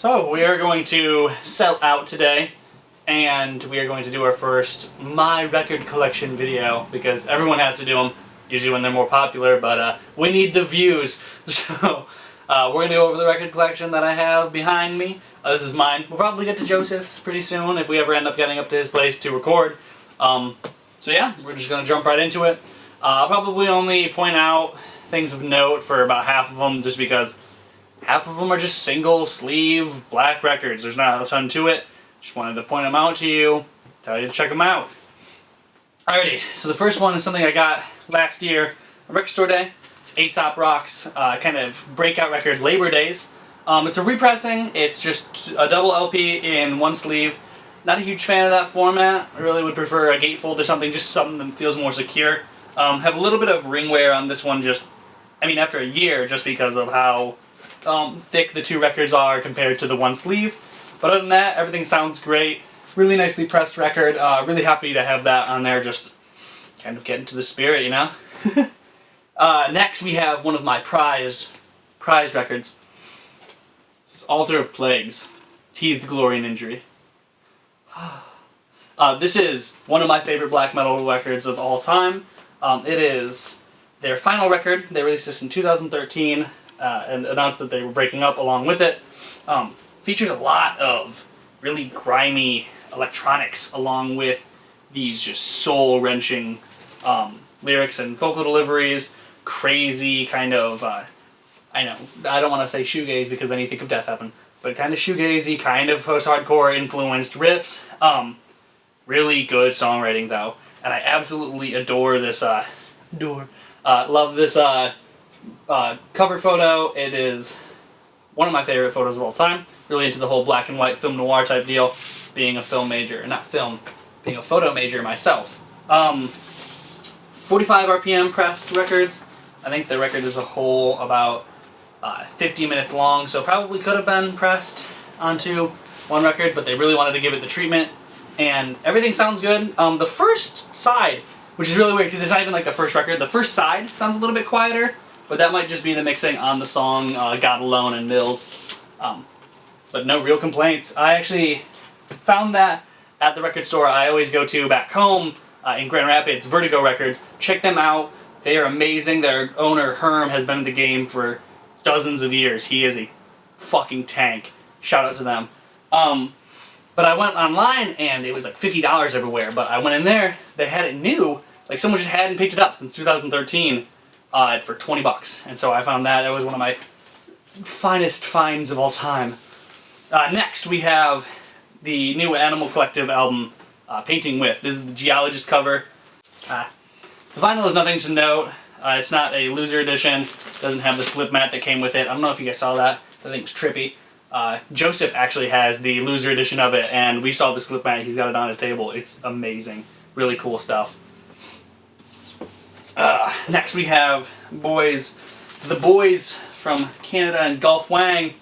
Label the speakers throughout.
Speaker 1: So we are going to sell out today, and we are going to do our first My Record Collection video, because everyone has to do them, usually when they're more popular, but we need the views. So we're going to go over the record collection that I have behind me. This is mine. We'll probably get to Joseph's pretty soon if we ever end up getting up to his place to record. So yeah, we're just going to jump right into it. I'll probably only point out things of note for about half of them, just because half of them are just single sleeve black records. There's not a ton to it. Just wanted to point them out to you, tell you to check them out. Alrighty, so the first one is something I got last year, a record store day. It's Aesop Rock's kind of breakout record, Labor Days. It's a repressing. It's just a double LP in one sleeve. Not a huge fan of that format. I really would prefer a gatefold or something, just something that feels more secure. Have a little bit of ring wear on this one, after a year, just because of how thick the two records are compared to the one sleeve. But other than that, everything sounds great. Really nicely pressed record. Really happy to have that on there, just kind of get into the spirit, you know? Next we have one of my prized records. This is Author of Plagues, Teethed Glory and Injury. This is one of my favorite black metal records of all time. It is their final record. They released this in 2013 and announced that they were breaking up along with it. Features a lot of really grimy electronics along with these just soul-wrenching lyrics and vocal deliveries. Crazy kind of, I don't want to say shoegaze because then you think of Death Heaven, but kind of shoegazy, kind of post-hardcore influenced riffs. Really good songwriting though, and I absolutely adore this, love this cover photo. It is one of my favorite photos of all time. Really into the whole black and white film noir type deal, being a film major, being a photo major myself. 45 RPM pressed records. I think the record as a whole about 50 minutes long, so probably could have been pressed onto one record, but they really wanted to give it the treatment, and everything sounds good. The first side, which is really weird because it's not even like the first record, the first side sounds a little bit quieter, but that might just be the mixing on the song God Alone and Mills. But no real complaints. I actually found that at the record store I always go to back home in Grand Rapids, Vertigo Records. Check them out. They are amazing. Their owner, Herm, has been in the game for dozens of years. He is a fucking tank. Shout out to them. But I went online and it was like $50 everywhere. But I went in there, they had it new. Like someone just hadn't picked it up since 2013 for 20 bucks. And so I found that. That was one of my finest finds of all time. Next we have the new Animal Collective album, Painting With. This is the Geologist cover. The vinyl is nothing to note. It's not a loser edition. Doesn't have the slip mat that came with it. I don't know if you guys saw that. I think it's trippy. Joseph actually has the loser edition of it, and we saw the slip mat. He's got it on his table. It's amazing. Really cool stuff. Next we have the boys from Canada and Golf Wang.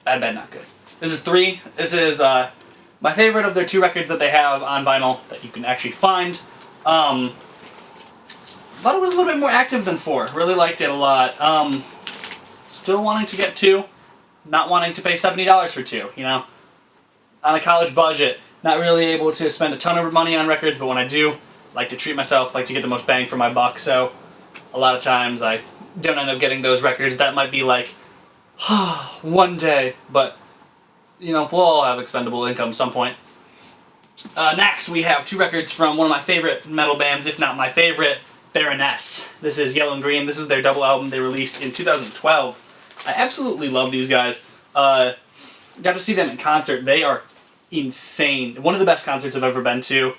Speaker 1: Bad, not good. This is 3. This is my favorite of their 2 records that they have on vinyl that you can actually find. Thought it was a little bit more active than 4. Really liked it a lot. Still wanting to get 2. Not wanting to pay $70 for 2, you know? On a college budget. Not really able to spend a ton of money on records, but when I do, like to treat myself, like to get the most bang for my buck, so a lot of times I don't end up getting those records. That might be like, one day, but, you know, we'll all have expendable income at some point. Next, we have 2 records from one of my favorite metal bands, if not my favorite, Baroness. This is Yellow and Green. This is their double album they released in 2012. I absolutely love these guys. Got to see them in concert. They are insane. One of the best concerts I've ever been to.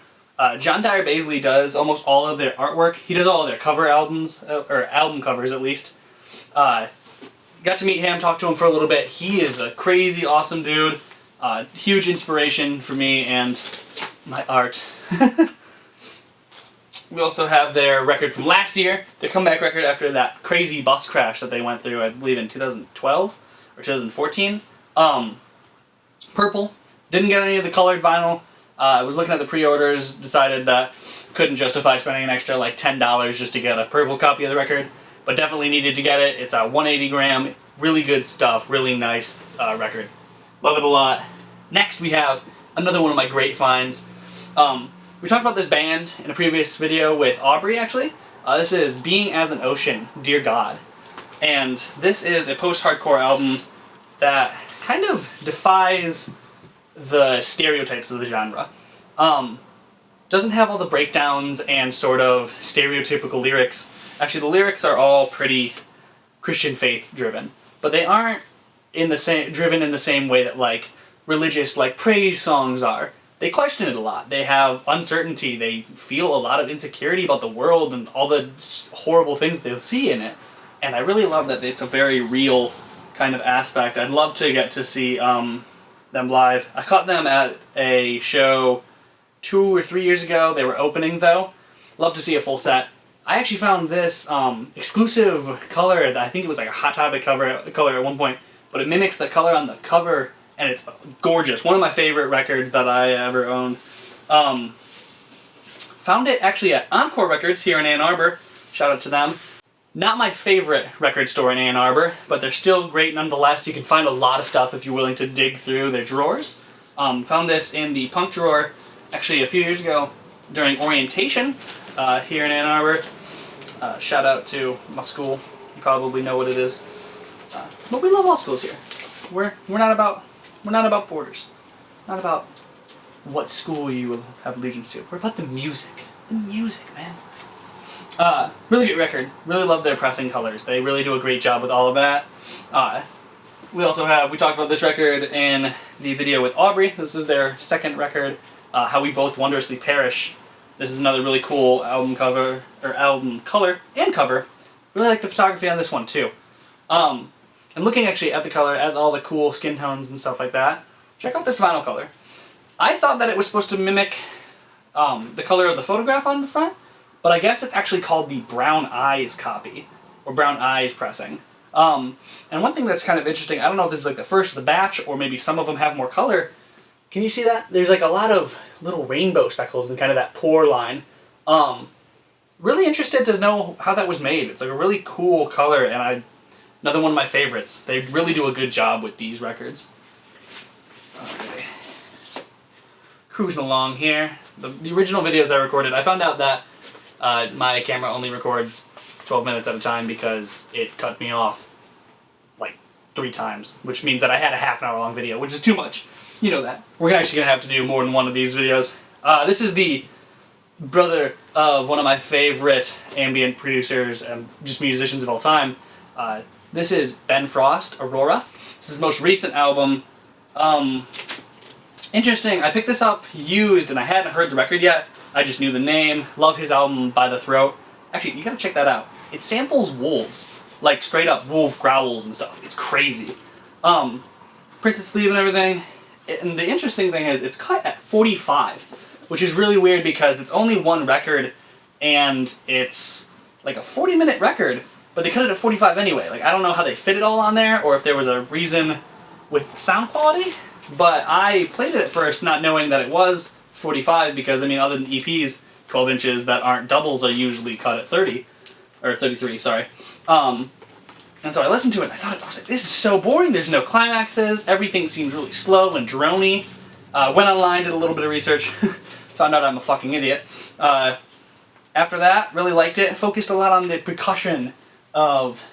Speaker 1: John Dyer Baisley does almost all of their artwork. He does all of their cover albums, or album covers at least. Got to meet him, talk to him for a little bit. He is a crazy, awesome dude. Huge inspiration for me and my art. We also have their record from last year, their comeback record after that crazy bus crash that they went through, I believe in 2012 or 2014. Purple. Didn't get any of the colored vinyl. I was looking at the pre-orders, decided that couldn't justify spending an extra like $10 just to get a purple copy of the record, but definitely needed to get it. It's a 180 gram Really good stuff, really nice record. Love it a lot. Next we have another one of my great finds. We talked about this band in a previous video with Aubrey, actually. This is Being as an Ocean, Dear God. And this is a post-hardcore album that kind of defies the stereotypes of the genre. Doesn't have all the breakdowns and sort of stereotypical lyrics. Actually, the lyrics are all pretty Christian faith driven, but they aren't driven in the same way that like religious like praise songs are. They question it a lot. They have uncertainty. They feel a lot of insecurity about the world and all the horrible things they'll see in it. And I really love that it's a very real kind of aspect. I'd love to get to see them live. I caught them at a show 2 or 3 years ago. They were opening though. Love to see a full set. I actually found this exclusive color. I think it was like a Hot Topic color at one point, but it mimics the color on the cover, and it's gorgeous. One of my favorite records that I ever owned. Found it actually at Encore Records here in Ann Arbor. Shout out to them. Not my favorite record store in Ann Arbor, but they're still great nonetheless. You can find a lot of stuff if you're willing to dig through their drawers. Found this in the punk drawer actually a few years ago during orientation here in Ann Arbor. Shout out to my school. You probably know what it is. But we love all schools here. We're not about borders. Not about what school you will have allegiance to. We're about the music. The music, man. Really good record. Really love their pressing colors. They really do a great job with all of that. We talked about this record in the video with Aubrey. This is their second record, How We Both Wondrously Perish. This is another really cool album color and cover. Really like the photography on this one too. And looking actually at the color, at all the cool skin tones and stuff like that, check out this vinyl color. I thought that it was supposed to mimic the color of the photograph on the front, but I guess it's actually called the Brown Eyes copy, or Brown Eyes pressing. And one thing that's kind of interesting, I don't know if this is like the first of the batch, or maybe some of them have more color. Can you see that? There's like a lot of little rainbow speckles in kind of that pore line. Really interested to know how that was made. It's like a really cool color, and another one of my favorites. They really do a good job with these records. Okay. Cruising along here. The original videos I recorded, I found out that my camera only records 12 minutes at a time because it cut me off like 3 times, which means that I had a half-an-hour long video, which is too much. You know that. We're actually going to have to do more than one of these videos. This is the brother of one of my favorite ambient producers and just musicians of all time. This is Ben Frost Aurora. This is his most recent album. Interesting, I picked this up used and I hadn't heard the record yet. I just knew the name. Love his album By the Throat. Actually, you gotta check that out. It samples wolves. Like straight up wolf growls and stuff. It's crazy. Printed sleeve and everything. And the interesting thing is it's cut at 45, which is really weird because it's only one record and it's like a 40-minute record, but they cut it at 45 anyway. Like, I don't know how they fit it all on there or if there was a reason with sound quality, but I played it at first not knowing that it was 45 because, I mean, other than EPs, 12 inches that aren't doubles are usually cut at 30, or 33, sorry. And so I listened to it and I was like, this is so boring, there's no climaxes, everything seems really slow and drony. Went online, did a little bit of research, found out I'm a fucking idiot. After that, really liked it, focused a lot on the percussion of,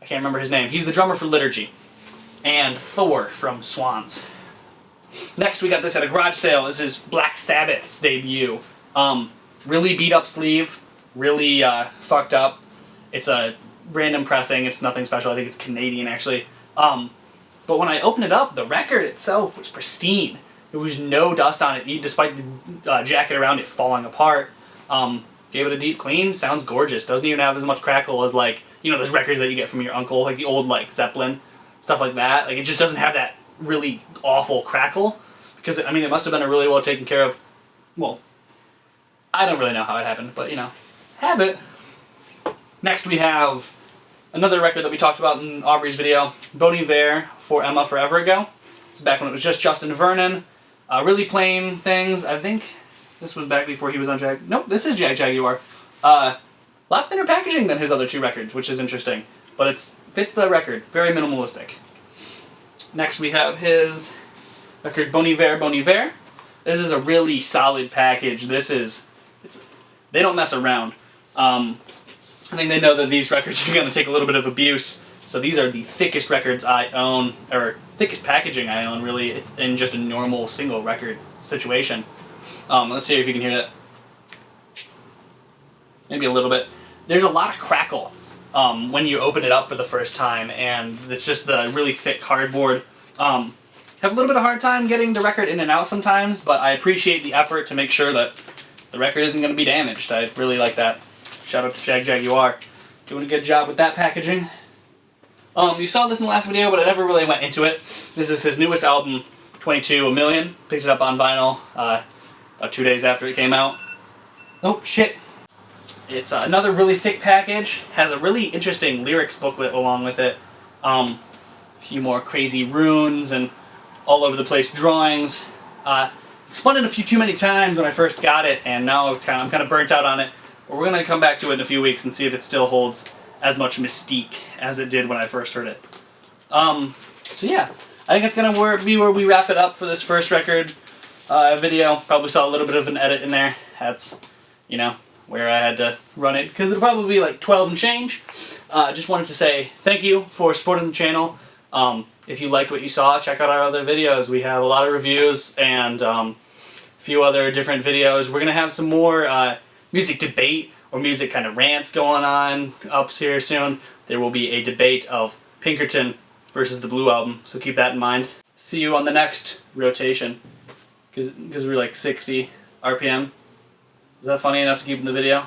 Speaker 1: I can't remember his name, he's the drummer for Liturgy, and Thor from Swans. Next we got this at a garage sale. This is Black Sabbath's debut. Really beat up sleeve, really fucked up. It's a random pressing, it's nothing special, I think it's Canadian actually. But when I opened it up, the record itself was pristine. There was no dust on it, despite the jacket around it falling apart. Gave it a deep clean, sounds gorgeous. Doesn't even have as much crackle as like, you know, those records that you get from your uncle, like the old like Zeppelin, stuff like that. Like it just doesn't have that really awful crackle. Because, I mean, it must have been a really well taken care of, well, I don't really know how it happened, but, you know, have it. Next we have another record that we talked about in Aubrey's video, Bon Iver for Emma Forever Ago. It's back when it was just Justin Vernon. Really plain things. I think this was back before he was on Nope, this is Jaguar. A lot thinner packaging than his other 2 records, which is interesting. but it fits the record. Very minimalistic. Next we have his record Bon Iver, Bon Iver. This is a really solid package. They don't mess around. I think they know that these records are going to take a little bit of abuse. So these are the thickest records I own, or thickest packaging I own, really, in just a normal single record situation. Let's see if you can hear that. Maybe a little bit. There's a lot of crackle when you open it up for the first time, and it's just the really thick cardboard. Have a little bit of a hard time getting the record in and out sometimes, but I appreciate the effort to make sure that the record isn't going to be damaged. I really like that. Shout out to Jaguar. Doing a good job with that packaging. You saw this in the last video, but I never really went into it. This is his newest album, 22 A Million. Picked it up on vinyl about 2 days after it came out. Oh, shit. It's another really thick package. Has a really interesting lyrics booklet along with it. A few more crazy runes and all over the place drawings. Spun it a few too many times when I first got it, and now I'm kind of burnt out on it. But we're going to come back to it in a few weeks and see if it still holds as much mystique as it did when I first heard it. So yeah, I think it's going to be where we wrap it up for this first record video. Probably saw a little bit of an edit in there. That's, you know, where I had to run it, because it'll probably be like 12 and change. Just wanted to say thank you for supporting the channel. If you liked what you saw, check out our other videos. We have a lot of reviews and a few other different videos. We're going to have some more music debate or music kind of rants going on up here soon. There will be a debate of Pinkerton versus the Blue Album, so keep that in mind. See you on the next rotation, because we're like 60 RPM. Is that funny enough to keep in the video?